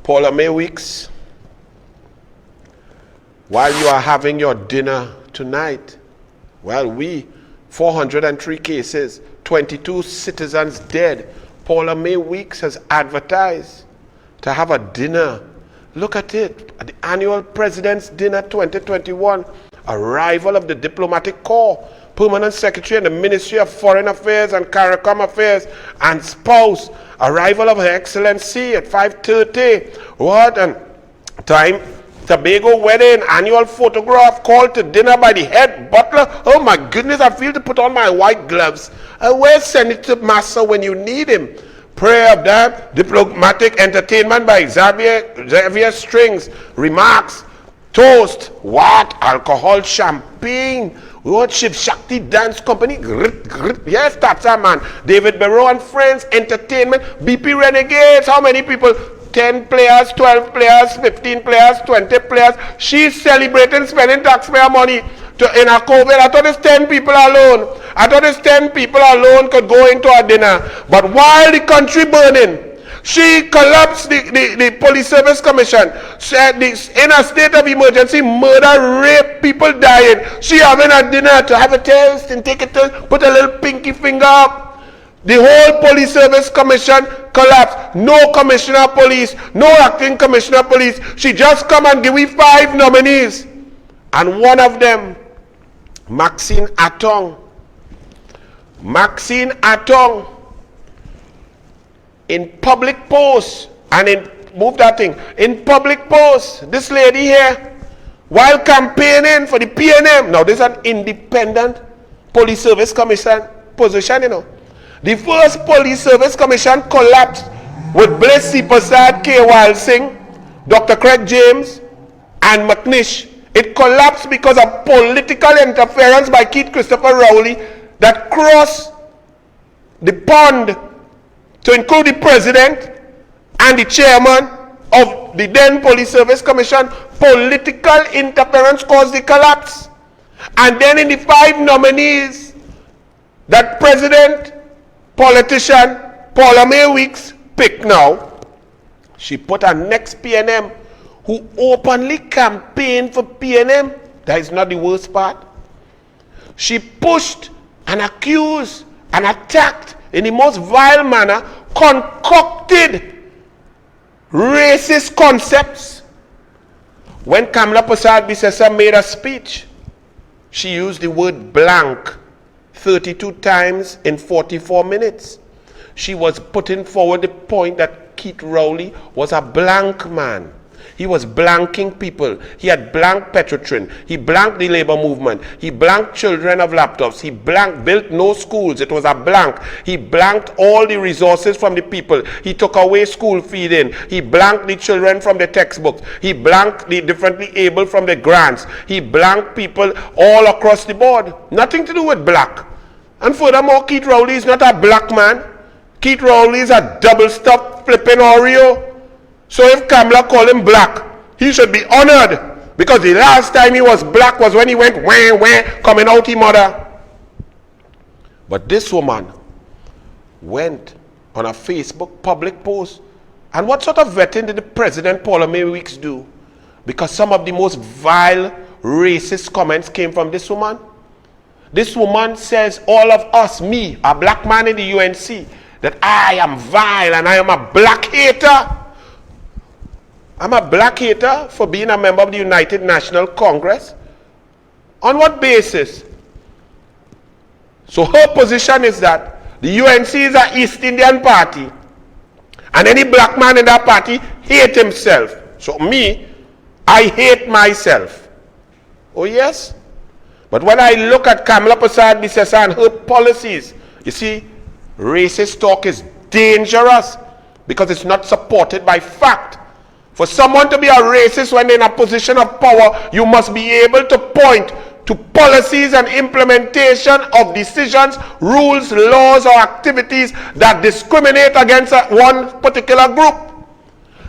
Paula May Weeks, while you are having your dinner tonight, well, 403 cases, 22 citizens dead. Paula May Weeks has advertised to have a dinner. Look at it, at the annual President's Dinner 2021, arrival of the Diplomatic Corps, Permanent Secretary in the Ministry of Foreign Affairs and CARICOM Affairs, and spouse, arrival of Her Excellency at 5:30. What and time? Tobago wedding, annual photograph, called to dinner by the head butler. Oh my goodness, I feel to put on my white gloves. Where's Senator Massa when you need him? Prayer of that, diplomatic entertainment by Xavier Strings, remarks, toast, what? Alcohol, champagne. What? Shiv Shakti Dance Company, yes, that's a man. David Barrow and Friends, entertainment, BP Renegades, how many people? 10 players, 12 players, 15 players, 20 players. She's celebrating spending taxpayer money in a COVID. I thought it's 10 people alone. I thought it's 10 people alone could go into a dinner. But while the country burning, she collapsed the Police Service Commission. Said in a state of emergency, murder, rape, people dying. She having a dinner to have a taste and take a taste, put a little pinky finger up. The whole Police Service Commission collapsed. No commissioner of police, no acting commissioner of police. She just come and give me 5 nominees. And one of them, MAXINE Attong. MAXINE Attong, in public posts, and in public posts, this lady here, while campaigning for the PNM, now this is an independent Police Service Commission position, you know. The first Police Service Commission collapsed with Bliss C. Prasad, K. Wild Singh, Dr. Craig James, and McNish. It collapsed because of political interference by Keith Christopher Rowley that crossed the pond to include the president and the chairman of the then Police Service Commission. Political interference caused the collapse. And then in the 5 nominees that president, politician Paula May Weeks picked now, she put her next PNM who openly campaigned for PNM. That is not the worst part. She pushed and accused and attacked in the most vile manner, concocted racist concepts. When Kamla Prasad Bisesa made a speech, she used the word blank 32 times in 44 minutes. She was putting forward the point that Keith Rowley was a blank man. He was blanking people. He had blanked Petrotrin. He blanked the labor movement. He blanked children of laptops. He built no schools. It was a blank. He blanked all the resources from the people. He took away school feeding. He blanked the children from the textbooks. He blanked the differently able from the grants. He blanked people all across the board. Nothing to do with black. And furthermore, Keith Rowley is not a black man. Keith Rowley is a double-stuffed flipping Oreo. So if Kamla called him black, he should be honored, because the last time he was black was when he went wah, coming out his mother. But this woman went on a Facebook public post. And what sort of vetting did the President Paula May Weeks do? Because some of the most vile, racist comments came from this woman. This woman says all of us, me, a black man in the UNC, that I am vile and I am a black hater. I'm a black hater for being a member of the United National Congress. On what basis? So her position is that the UNC is an East Indian party, and any black man in that party hates himself. So me, I hate myself. Oh yes? But when I look at Kamla Prasad Bisesa and her policies, you see, racist talk is dangerous because it's not supported by fact. For someone to be a racist when in a position of power, you must be able to point to policies and implementation of decisions, rules, laws, or activities that discriminate against one particular group.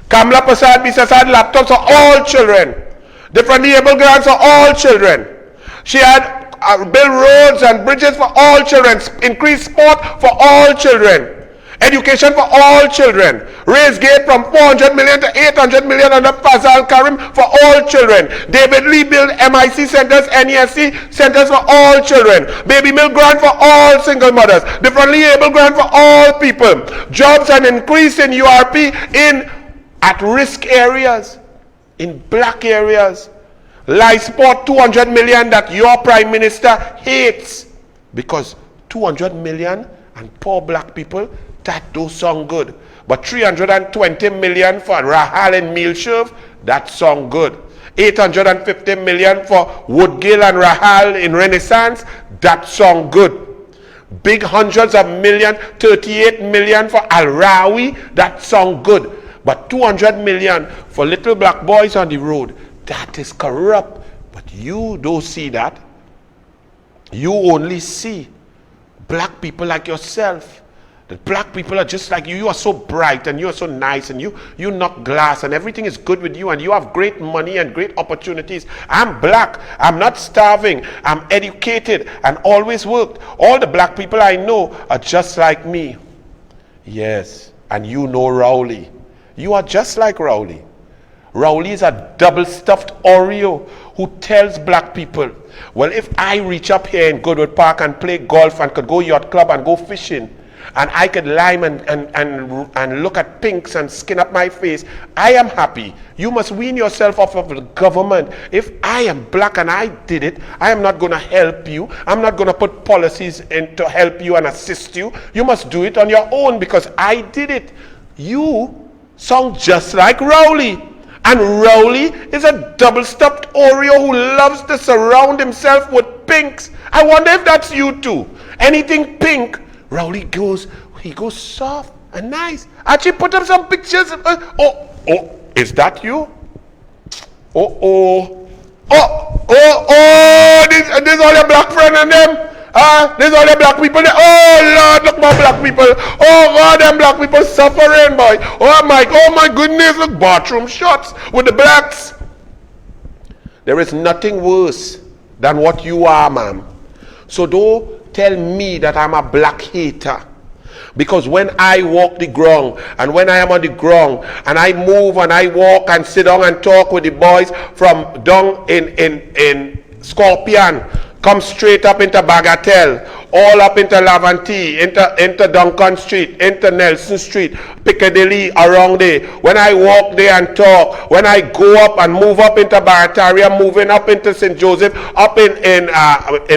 Kamla Prasad Bisesa had laptops for all children. Differently able grants for all children. She had built roads and bridges for all children, increased sport for all children, Education for all children. Raise gate from 400 million to 800 million under Fazal Karim for all children. David Lee build MIC centers, NESC centers for all children. Baby milk grant for all single mothers. Differently able grant for all people. Jobs and increase in URP in at-risk areas, in black areas. Life sport 200 million that your prime minister hates, because 200 million and poor black people, that don't sound good. But 320 million for Rahal and Milsherv, that sound good. 850 million for Woodgill and Rahal in Renaissance, that sound good. Big hundreds of million, 38 million for Al-Rawi, that sound good. But 200 million for little black boys on the road, that is corrupt. But you don't see that. You only see black people like yourself. The black people are just like you. You are so bright and you are so nice and you knock glass and everything is good with you and you have great money and great opportunities. I'm black. I'm not starving. I'm educated and always worked. All the black people I know are just like me. Yes. And you know Rowley. You are just like Rowley. Rowley is a double-stuffed Oreo who tells black people, well, if I reach up here in Goodwood Park and play golf and could go yacht club and go fishing, and I could lime and look at pinks and skin up my face, I am happy. You must wean yourself off of the government. If I am black and I did it, I am not going to help you. I'm not going to put policies in to help you and assist you. You must do it on your own because I did it. You sound just like Rowley. And Rowley is a double-stuffed Oreo who loves to surround himself with pinks. I wonder if that's you too. Anything pink, Rowley goes soft and nice. Actually put up some pictures. Is that you? This all your black friend and them? There's all the black people there. Oh Lord, look more black people. Oh God, them black people suffering, boy. Oh my goodness, look, bathroom shots with the blacks. There is nothing worse than what you are, ma'am. So don't tell me that I'm a black hater. Because when I walk the ground, and when I am on the ground, and I move and I walk and sit down and talk with the boys from down in Scorpion, come straight up into Bagatelle, all up into Laventille, into Duncan Street, into Nelson Street, Piccadilly, around there. When I walk there and talk, when I go up and move up into Barataria, moving up into St. Joseph, up in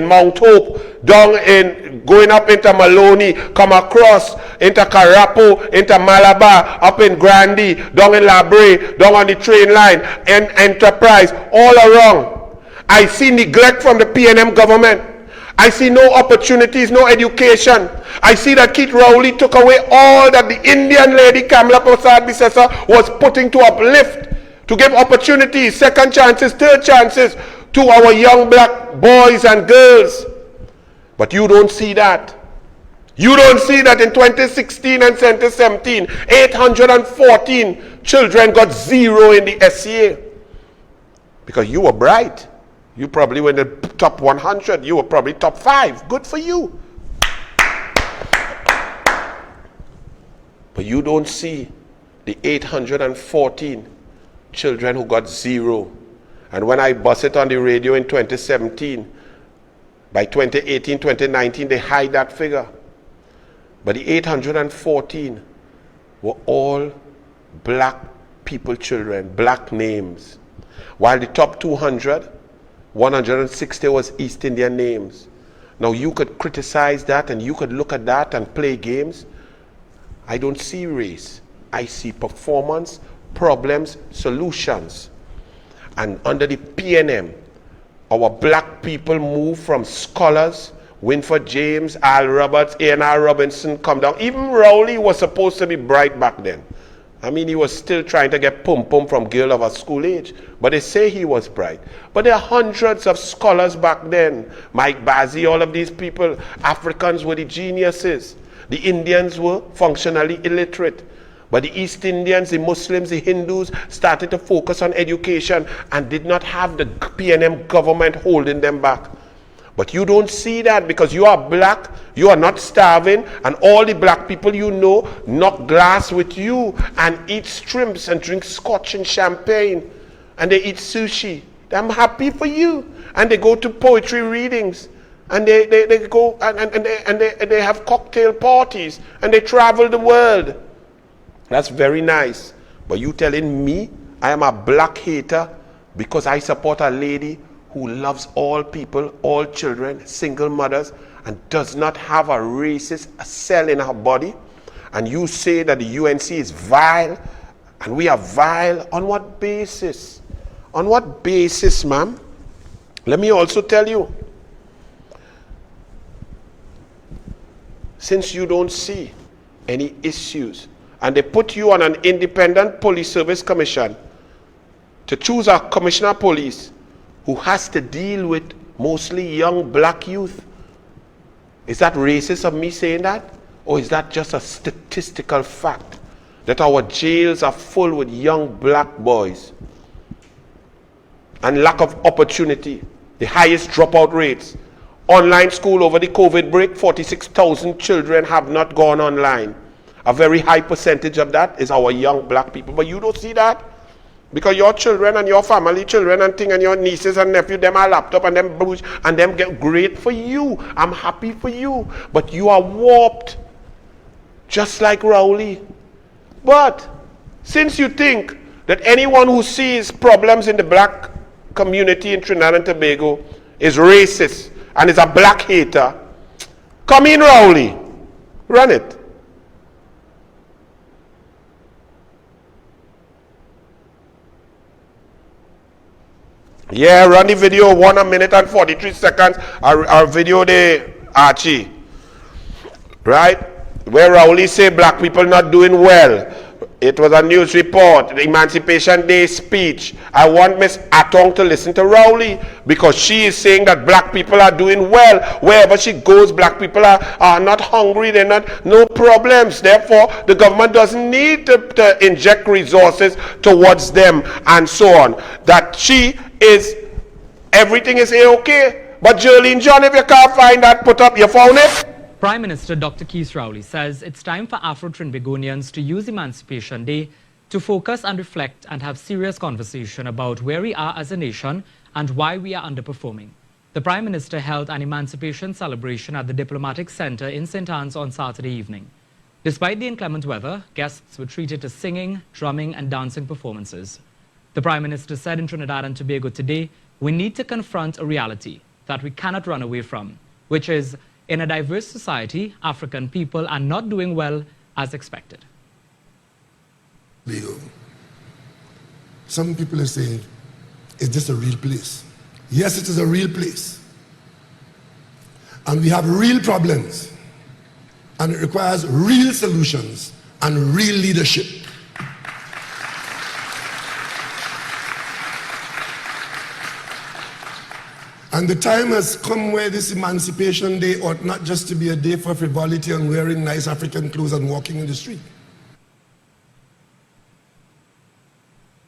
Mount Hope, going up into Maloney, come across into Carapo, into Malabar, up in Grandy, down in La Brea, down on the train line, and Enterprise, all around. I see neglect from the PNM government. I see no opportunities, no education. I see that Keith Rowley took away all that the Indian lady Kamala Prasad Bisesa was putting to uplift, to give opportunities, second chances, third chances to our young black boys and girls. But you don't see that. You don't see that in 2016 and 2017, 814 children got 0 in the SCA. Because you were bright. You probably were in the top 100. You were probably top 5. Good for you. But you don't see the 814 children who got 0. And when I bust it on the radio in 2017, by 2018, 2019, they hide that figure. But the 814 were all black people children, black names. While the top 200, 160 was East Indian names. Now you could criticize that and you could look at that and play games. I don't see race. I see performance, problems, solutions. And under the PNM, our black people move from scholars, Winford James, Al Roberts, A&R Robinson, come down. Even Rowley was supposed to be bright back then. I mean, he was still trying to get pum-pum from girl of a school age. But they say he was bright. But there are hundreds of scholars back then. Mike Bazzi, all of these people. Africans were the geniuses. The Indians were functionally illiterate. But the East Indians, the Muslims, the Hindus started to focus on education and did not have the PNM government holding them back. But you don't see that because you are black, you are not starving, and all the black people you know knock glass with you and eat shrimps and drink scotch and champagne, and they eat sushi. I'm happy for you. And they go to poetry readings, and they go and they have cocktail parties, and they travel the world. That's very nice. But you telling me I am a black hater because I support a lady who loves all people, all children, single mothers, and does not have a racist cell in her body, and you say that the UNC is vile, and we are vile? On what basis? On what basis, ma'am? Let me also tell you, since you don't see any issues, and they put you on an independent police service commission to choose a commissioner of police who has to deal with mostly young black youth. Is that racist of me saying that? Or is that just a statistical fact that our jails are full with young black boys and lack of opportunity, the highest dropout rates? Online school over the COVID break, 46,000 children have not gone online. A very high percentage of that is our young black people. But you don't see that? Because your children and your family children and thing and your nieces and nephews, them are laptop and them booze and them get great for you. I'm happy for you. But you are warped, just like Rowley. But since you think that anyone who sees problems in the black community in Trinidad and Tobago is racist and is a black hater, come in, Rowley. Run it. Yeah, run the video, 1 minute and 43 seconds. Our video there, Archie. Right? Where Rowley say black people not doing well. It was a news report, the Emancipation Day speech. I want Miss Attong to listen to Rowley because she is saying that black people are doing well. Wherever she goes, black people are not hungry, they're not, no problems. Therefore, the government doesn't need to inject resources towards them and so on. That she is, everything is A-okay. But Jolene John, if you can't find that, put up, you found it? Prime Minister Dr. Keith Rowley says it's time for Afro-Trinbagonians to use Emancipation Day to focus and reflect and have serious conversation about where we are as a nation and why we are underperforming. The Prime Minister held an emancipation celebration at the Diplomatic Centre in St. Anne's on Saturday evening. Despite the inclement weather, guests were treated to singing, drumming and dancing performances. The Prime Minister said in Trinidad and Tobago today, we need to confront a reality that we cannot run away from, which is in a diverse society, African people are not doing well as expected. Some people are saying, is this a real place? Yes, it is a real place. And we have real problems. And it requires real solutions and real leadership. And the time has come where this Emancipation Day ought not just to be a day for frivolity and wearing nice African clothes and walking in the street.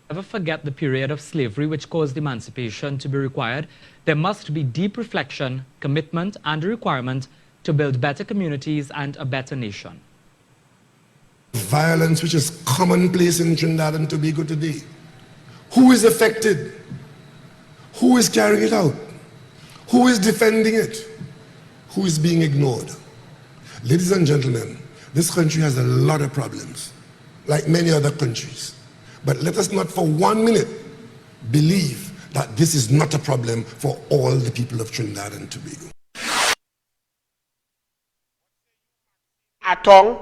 Never forget the period of slavery which caused emancipation to be required. There must be deep reflection, commitment, and a requirement to build better communities and a better nation. Violence which is commonplace in Trinidad and Tobago today. Who is affected? Who is carrying it out? Who is defending it? Who is being ignored? Ladies and gentlemen, this country has a lot of problems, like many other countries. But let us not for 1 minute believe that this is not a problem for all the people of Trinidad and Tobago. Attong.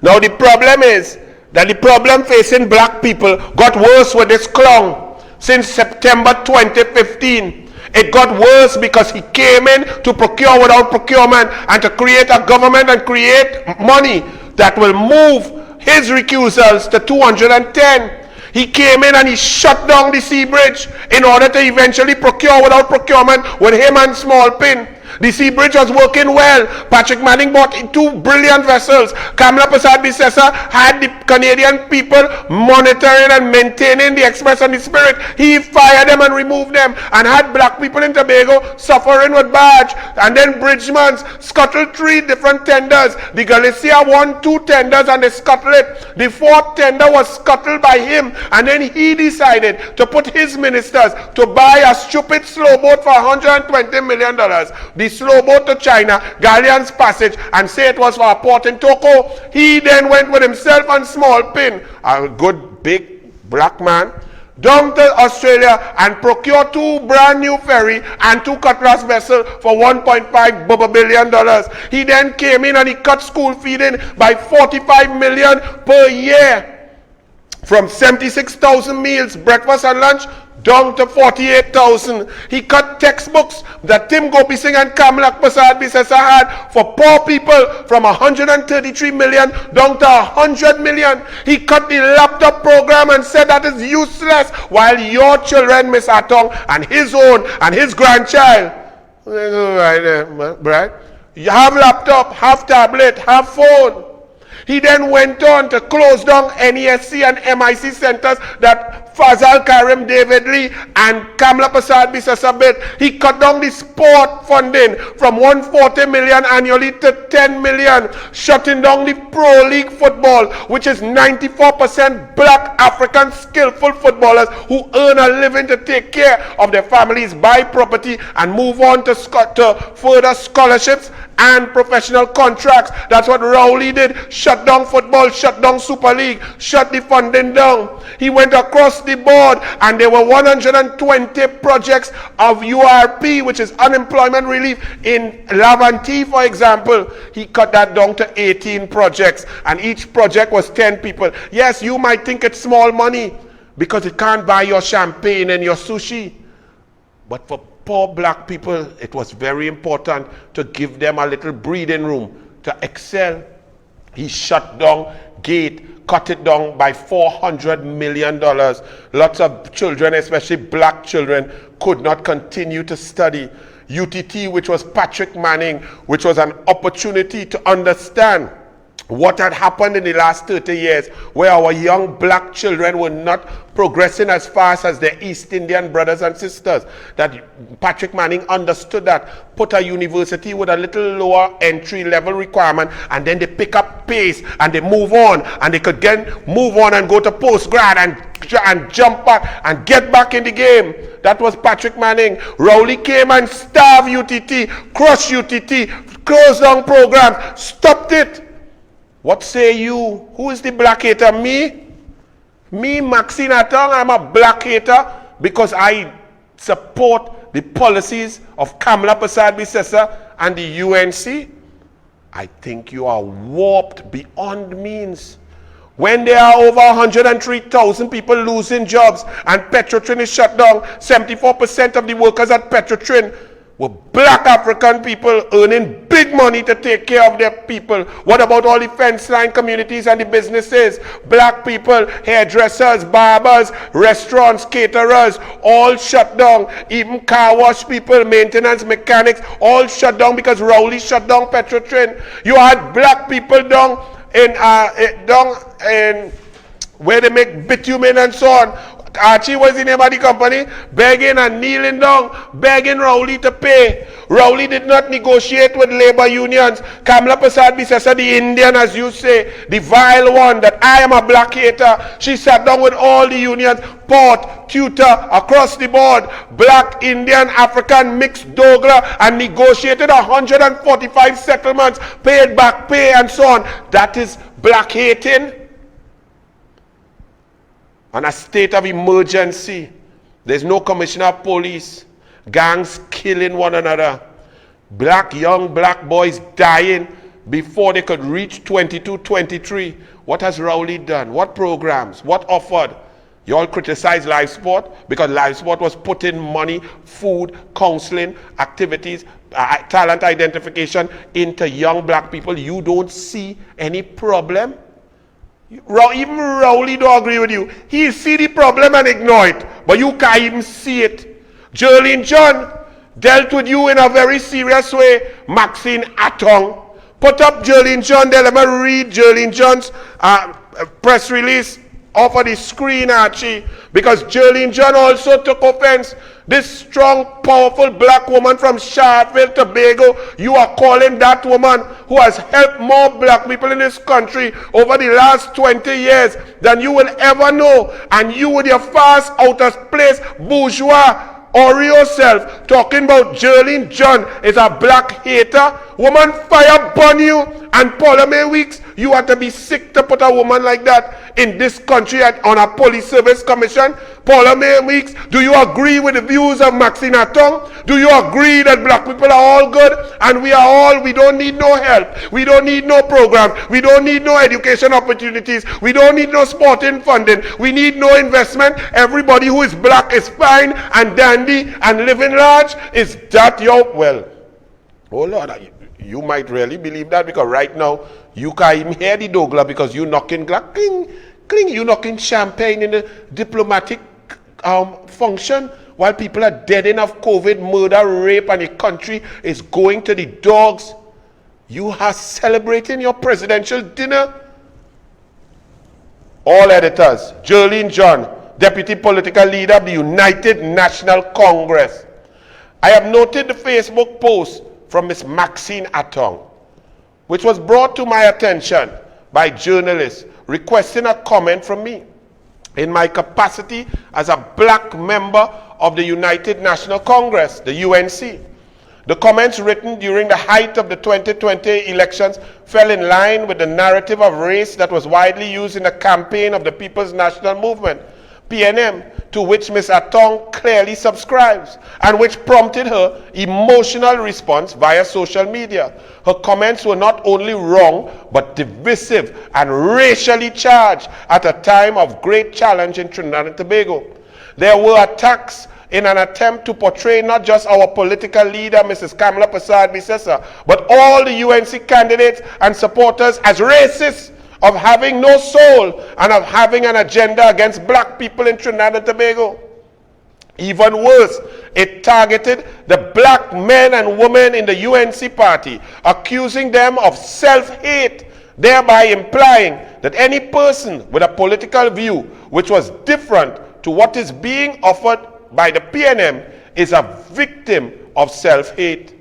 Now the problem is that the problem facing black people got worse with this clown since September 2015. It got worse because he came in to procure without procurement and to create a government and create money that will move his recusals to 210. He came in and he shut down the sea bridge in order to eventually procure without procurement with him and Small Pin. The sea bridge was working well. Patrick Manning bought 2 brilliant vessels. Kamla Prasad Bisesa had the Canadian people monitoring and maintaining the Express and the Spirit. He fired them and removed them and had black people in Tobago suffering with barge. And then Bridgemans scuttled 3 different tenders. The Galicia won 2 tenders and they scuttled it. The 4th tender was scuttled by him, and then he decided to put his ministers to buy a stupid slow boat for $120 million. The slow boat to China, Galleon's Passage, and say it was for a port in Toko. He then went with himself and Small Pin, a good big black man, down to Australia and procure 2 brand new ferry and 2 cutlass vessels for $1.5 billion. He then came in and he cut school feeding by $45 million per year. From 76,000 meals, breakfast and lunch, down to 48,000. He cut textbooks that Tim Gopi Singh and Kamla Prasad Bisesa had for poor people from 133 million down to 100 million. He cut the laptop program and said that is useless, while your children, Miss Attong, and his own and his grandchild, right? You have laptop, have tablet, have phone. He then went on to close down NESC and MIC centers that Fazal Karim, David Lee, and Kamla Prasad Bisesa built. He cut down the sport funding from 140 million annually to 10 million, shutting down the Pro League football, which is 94% black African skillful footballers who earn a living to take care of their families, buy property, and move on to further scholarships and professional contracts. That's what Rowley did. Shut down football, shut down Super League, shut the funding down. He went across the board and there were 120 projects of URP, which is unemployment relief in Laventille, for example. He cut that down to 18 projects and each project was 10 people. Yes, you might think it's small money because it can't buy your champagne and your sushi. But for poor black people, it was very important to give them a little breathing room to excel. He shut down GATE, cut it down by $400 million. Lots of children, especially black children, could not continue to study. UTT, which was Patrick Manning, which was an opportunity to understand what had happened in the last 30 years, where our young black children were not progressing as fast as their East Indian brothers and sisters. That Patrick Manning understood that, put a university with a little lower entry level requirement, and then they pick up pace and they move on, and they could then move on and go to postgrad and jump back and get back in the game. That was Patrick Manning. Rowley came and starved UTT, crushed UTT, closed down programs, stopped it. What say you? Who is the black hater? Me? Me, MAXINE ATTONG, I'm a black hater because I support the policies of Kamla Prasad Bisesa and the UNC. I think you are warped beyond means. When there are over 103,000 people losing jobs and Petrotrin is shut down, 74% of the workers at Petrotrin were black African people earning big money to take care of their people. What about all the fence line communities and the businesses? Black people, hairdressers, barbers, restaurants, caterers, all shut down. Even car wash people, maintenance, mechanics, all shut down because Rowley shut down Petrotrin. You had black people down in where they make bitumen and so on. Archie was the name of the company, begging and kneeling down, begging Rowley to pay. Rowley did not negotiate with labor unions. Kamla Prasad Bisesa, the Indian, as you say, the vile one, that I am a black hater. She sat down with all the unions, Port, Tutor, across the board, black, Indian, African, mixed Douglar, and negotiated 145 settlements, paid back pay and so on. That is black hating. On a state of emergency, there's no commissioner of police, gangs killing one another, young black boys dying before they could reach 22, 23. What has Rowley done? What programs? What offered? You all criticize live sport because live sport was putting money, food, counseling, activities, talent identification into young black people. You don't see any problem? Even Rowley don't agree with you. He see the problem and ignore it, but you can't even see it. Jerlyn John, dealt with you in a very serious way. Maxine Attong. Put up Jerlene John there. Let me read Jerlene John's press release off of the screen, Archie. Because Jerlene John also took offense. This strong, powerful black woman from Charlottesville, Tobago, you are calling that woman who has helped more black people in this country over the last 20 years than you will ever know. And you with your fast out of place bourgeois Oreo self talking about Jerlene John is a black hater. Woman, fire burn you. And Paula May Weeks, you have to be sick to put a woman like that in this country on a police service commission. Paula May Weeks, do you agree with the views of Maxine Attong? Do you agree that black people are all good and we don't need no help, we don't need no program, we don't need no education opportunities, we don't need no sporting funding, we need no investment, everybody who is black is fine and dandy and living large? Is that your, well, oh Lord, you might really believe that, because right now you can't even hear the Douglar because you knocking glass, cling, cling, you knocking champagne in the diplomatic function while people are dead enough COVID, murder, rape, and the country is going to the dogs. You are celebrating your presidential dinner. All editors, Jerlene John, Deputy Political Leader of the United National Congress. I have noted the Facebook post from Ms. Maxine Attong, which was brought to my attention by journalists requesting a comment from me in my capacity as a black member of the United National Congress, the UNC. The comments written during the height of the 2020 elections fell in line with the narrative of race that was widely used in the campaign of the People's National Movement, PNM, to which Ms. Attong clearly subscribes, and which prompted her emotional response via social media. Her comments were not only wrong, but divisive and racially charged at a time of great challenge in Trinidad and Tobago. There were attacks in an attempt to portray not just our political leader, Mrs. Kamala Persad-Bissessar, but all the UNC candidates and supporters as racists, of having no soul, and of having an agenda against black people in Trinidad and Tobago. Even worse, it targeted the black men and women in the UNC party, accusing them of self-hate, thereby implying that any person with a political view which was different to what is being offered by the PNM is a victim of self-hate.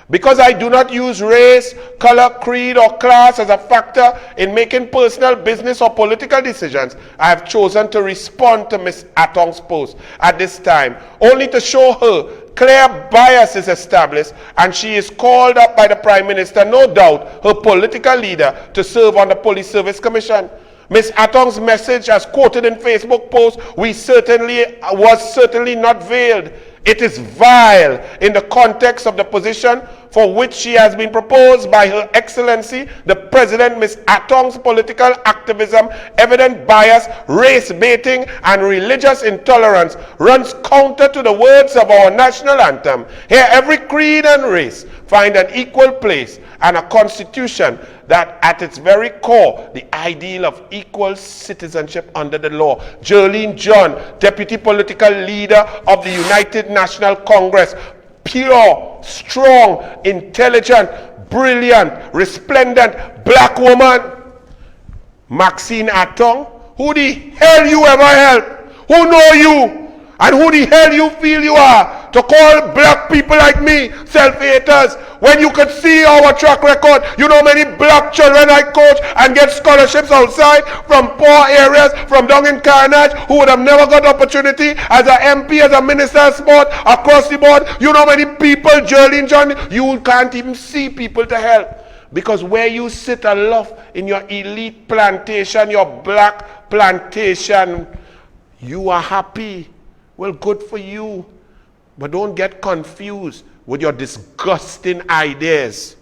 Because I do not use race, color, creed, or class as a factor in making personal, business, or political decisions, I have chosen to respond to Ms. Attong's post at this time, only to show her clear bias is established, and she is called up by the Prime Minister, no doubt her political leader, to serve on the Police Service Commission. Ms. Attong's message, as quoted in Facebook post, was certainly not veiled. It is vile in the context of the position for which she has been proposed by Her Excellency, the President. Ms. Attong's political activism, evident bias, race baiting, and religious intolerance runs counter to the words of our national anthem. Here, every creed and race find an equal place, and a constitution that at its very core, the ideal of equal citizenship under the law. Jerlene John, Deputy Political Leader of the United National Congress, pure, strong, intelligent, brilliant, resplendent black woman. Maxine Attong, who the hell you ever help? Who know you? And who the hell you feel you are to call black people like me self-haters, when you could see our track record? You know many black children I coach and get scholarships outside from poor areas, from down in Carnage, who would have never got opportunity as an MP, as a minister of sport, across the board. You know many people, Jerlene John, you can't even see people to help. Because where you sit aloft in your elite plantation, your black plantation, you are happy. Well, good for you. But don't get confused with your disgusting ideas.